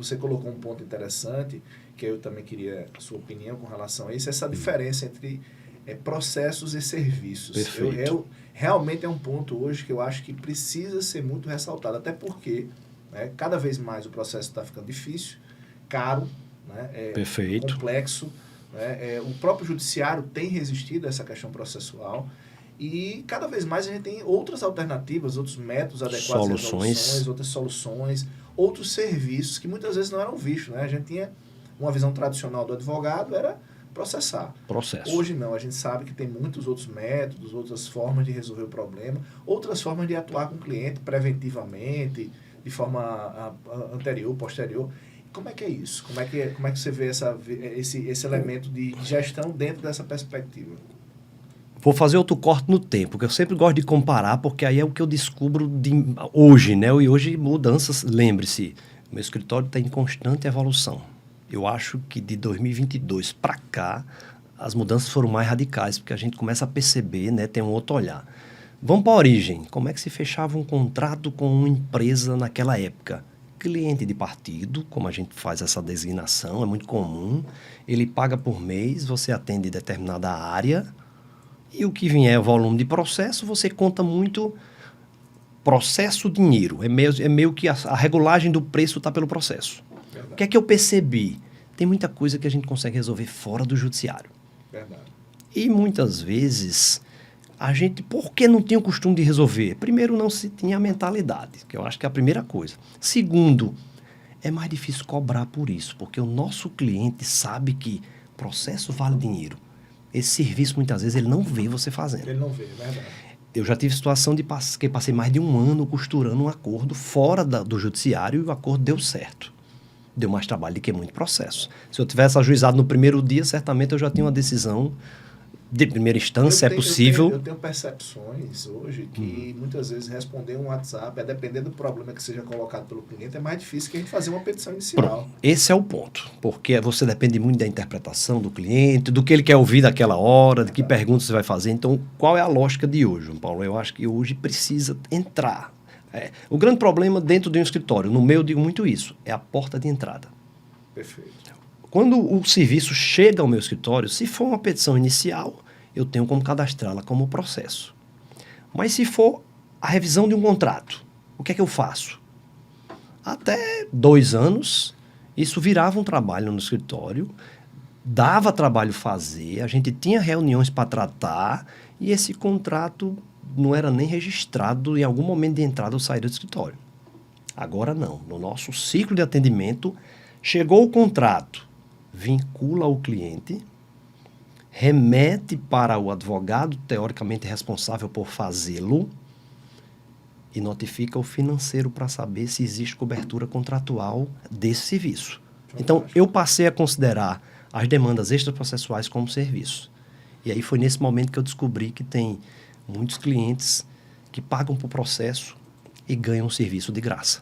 você colocou um ponto interessante, que eu também queria a sua opinião com relação a isso, essa diferença entre processos e serviços. Perfeito. Realmente é um ponto hoje que eu acho que precisa ser muito ressaltado, até porque, né, cada vez mais o processo está ficando difícil, caro, né, Perfeito. complexo. O próprio judiciário tem resistido a essa questão processual e cada vez mais a gente tem outras alternativas, outros métodos adequados de resoluções, outras soluções, outros serviços que muitas vezes não eram vistos. Né? A gente tinha uma visão tradicional do advogado, era processar. Processo. Hoje não, a gente sabe que tem muitos outros métodos, outras formas de resolver o problema, outras formas de atuar com o cliente preventivamente, de forma anterior, posterior. Como é que é isso? Como é que você vê esse elemento de gestão dentro dessa perspectiva? Vou fazer outro corte no tempo, que eu sempre gosto de comparar, porque aí é o que eu descubro hoje, né? E hoje mudanças, lembre-se, meu escritório está em constante evolução. Eu acho que de 2022 para cá, as mudanças foram mais radicais, porque a gente começa a perceber, né? Tem um outro olhar. Vamos para a origem. Como é que se fechava um contrato com uma empresa naquela época? Cliente de partido, como a gente faz essa designação, é muito comum. Ele paga por mês, você atende determinada área, e o que vier o volume de processo, você conta muito processo, dinheiro. É meio que a regulagem do preço está pelo processo. Verdade. O que é que eu percebi? Tem muita coisa que a gente consegue resolver fora do judiciário. Verdade. E muitas vezes, a gente, por que não tinha o costume de resolver? Primeiro, não se tinha a mentalidade, que eu acho que é a primeira coisa. Segundo, é mais difícil cobrar por isso, porque o nosso cliente sabe que processo vale dinheiro. Esse serviço, muitas vezes, ele não vê você fazendo. Ele não vê, é verdade. Eu já tive situação que passei mais de um ano costurando um acordo fora do judiciário e o acordo deu certo. Deu mais trabalho do que muito processo. Se eu tivesse ajuizado no primeiro dia, certamente eu já tinha uma decisão de primeira instância, é possível. Eu tenho percepções hoje que muitas vezes responder um WhatsApp, a depender do problema que seja colocado pelo cliente, é mais difícil que a gente fazer uma petição inicial. Pronto. Esse é o ponto, porque você depende muito da interpretação do cliente, do que ele quer ouvir daquela hora, de que perguntas você vai fazer. Então, qual é a lógica de hoje, João Paulo? Eu acho que hoje precisa entrar. O grande problema dentro de um escritório, no meu eu digo muito isso, é a porta de entrada. Perfeito. Quando o serviço chega ao meu escritório, se for uma petição inicial, eu tenho como cadastrá-la como processo. Mas se for a revisão de um contrato, o que é que eu faço? Até 2 anos, isso virava um trabalho no escritório, dava trabalho fazer, a gente tinha reuniões para tratar e esse contrato não era nem registrado em algum momento de entrada ou saída do escritório. Agora não. No nosso ciclo de atendimento, chegou o contrato, vincula o cliente, remete para o advogado teoricamente responsável por fazê-lo e notifica o financeiro para saber se existe cobertura contratual desse serviço. Então, eu passei a considerar as demandas extraprocessuais como serviço. E aí foi nesse momento que eu descobri que tem muitos clientes que pagam por processo e ganham um serviço de graça.